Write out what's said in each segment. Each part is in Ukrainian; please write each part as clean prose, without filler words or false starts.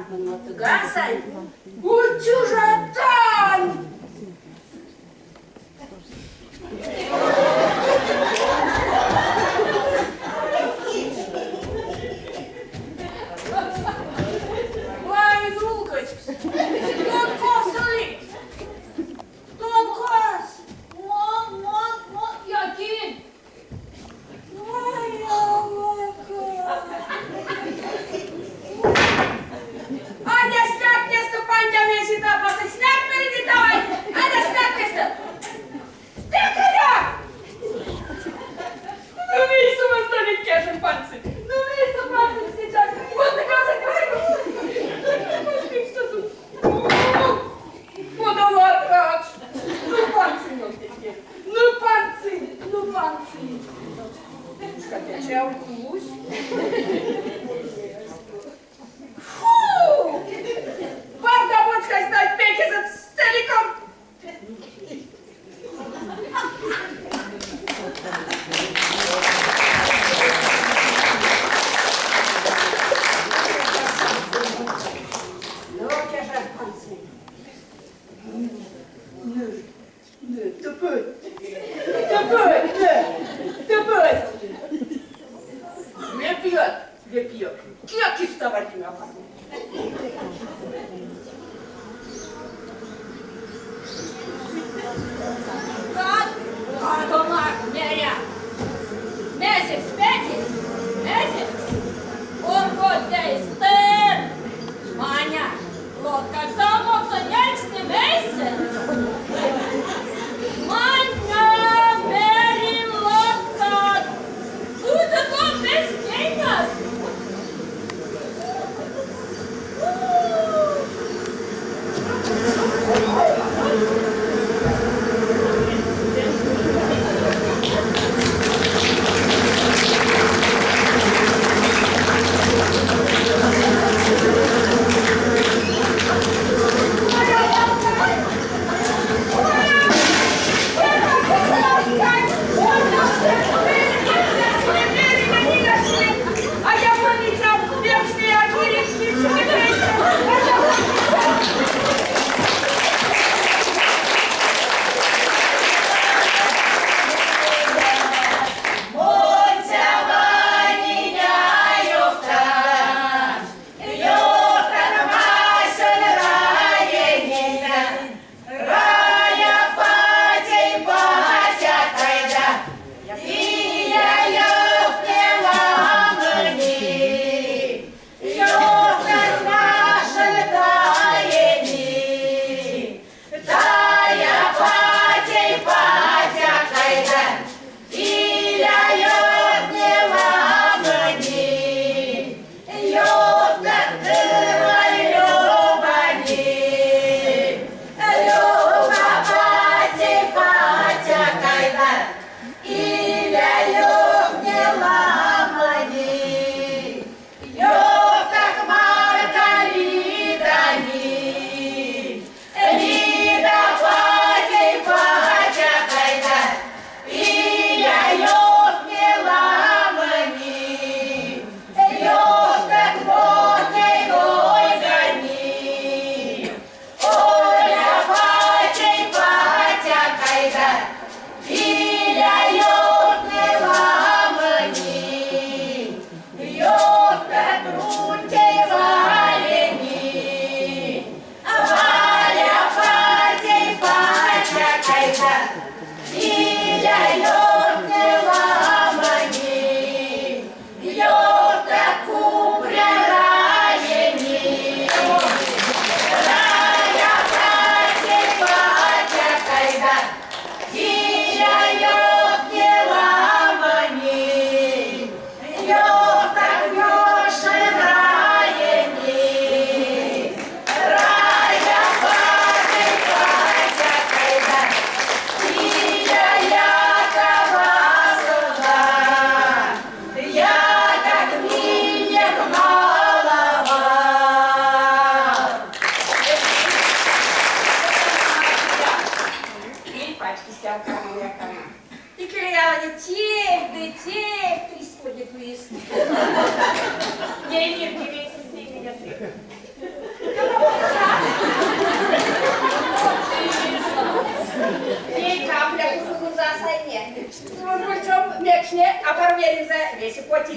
Găsă-i! Uciușătan! Vai, Lucas! Tô coçando! Tô coçando! E aqui? Ai, louca! Haideți, stăpâni, de-a mea și da, poate să-i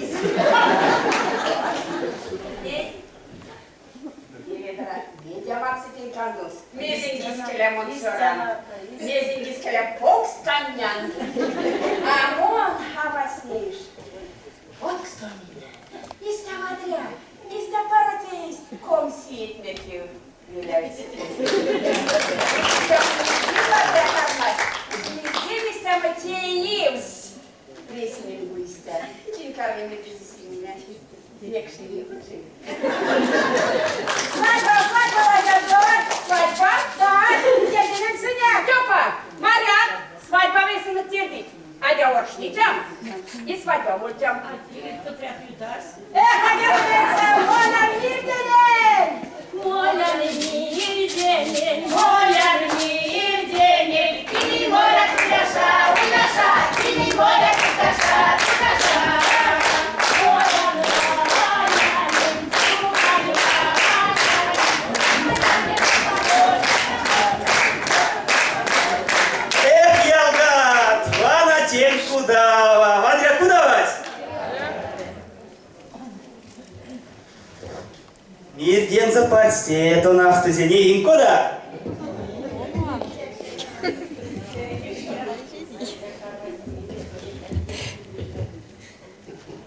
Із. Media Maxitin Candles. Mesingiskele Montsoran. Mesingiskele Pokstanjan. Amon havasniš. Okstonil. Ista Madria. Ista Parateis. Kom siit med ju. Mistä Matejevs. Presinlinguista. Cincarele medicine. Свадьба, свадьба, да, єдиним синя. Тьопа, Марян, свадьба весело тірдить. Адя оршничам і свадьба мультям. Адя Моля Мірденен! Моля Мірденен, Моля Мірденен, і моля Куляша, Куляша, і моля Куляша, Куляша. Кудава. Ваня, куда вас? Мирден запасте, то нафтазенин куда?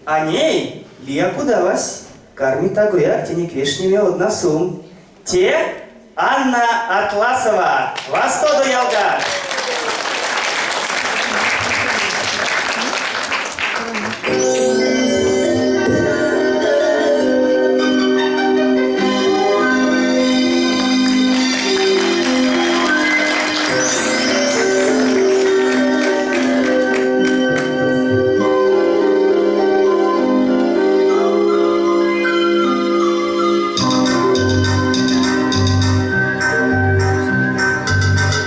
А ней Лия куда вас? Кармита гуяк тени квешними одна сум. Те Анна Атласова. Вас todo ялга.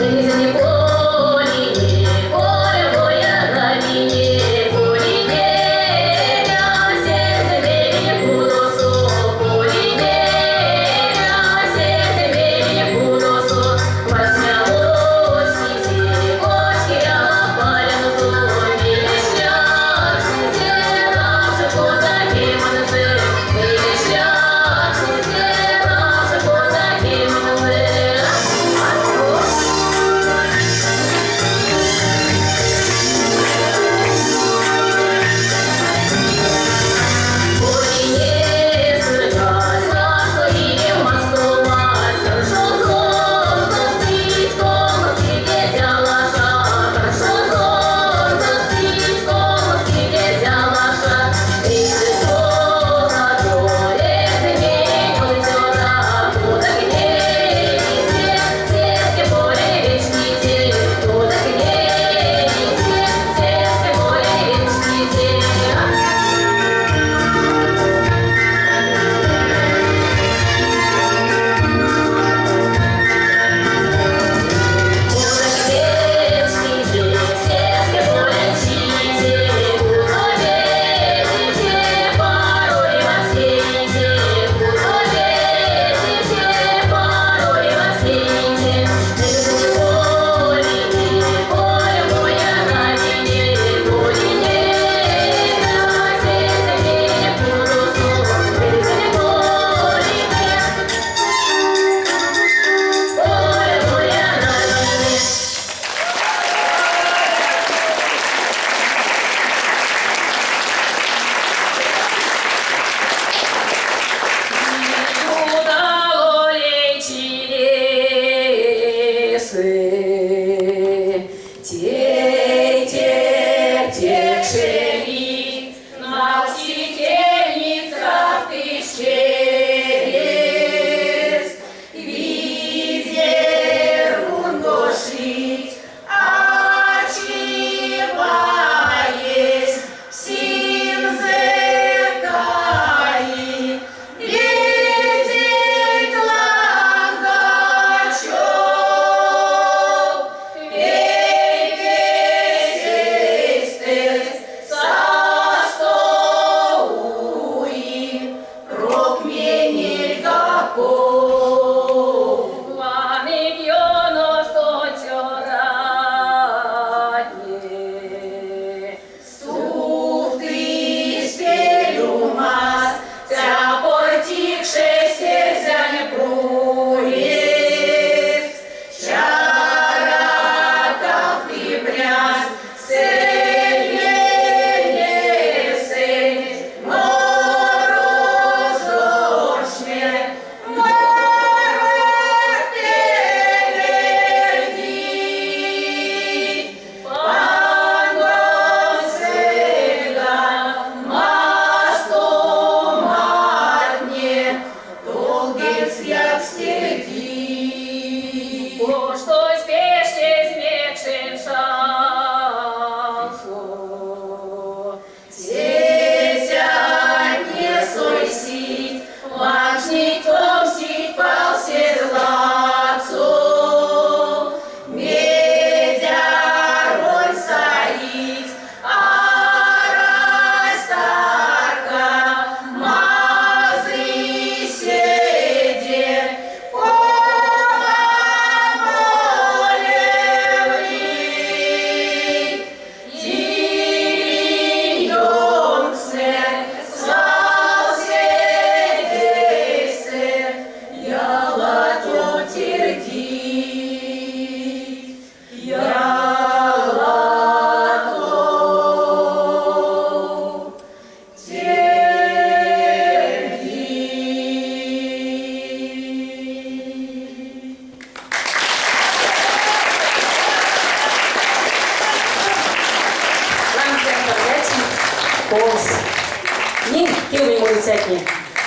Лиза не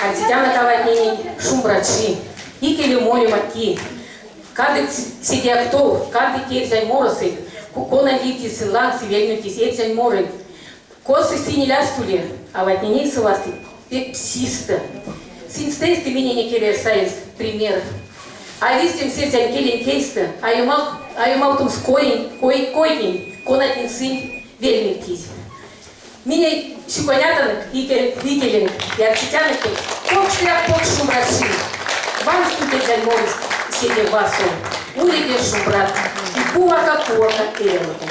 Артитяна каватнини, шумбрачи, икели моли маки. Кадык сидяктов, кадык ельзай моросы, кукона литис, ланцы, вельнутис, ельзай моры. Косы синелястуле, а ватнини сывасты, пепсиста. Синстейсты меня не келесаес, пример. А вистим сердцем келен кейста, а юмал тум скоин, койнин, конатин сын, вельнутис. Меня щуконятан, икелен, и артитянки, кок шумбрачи. Вам студент морис, сидя васу, улетел шумбрат, и куака-куака элоту.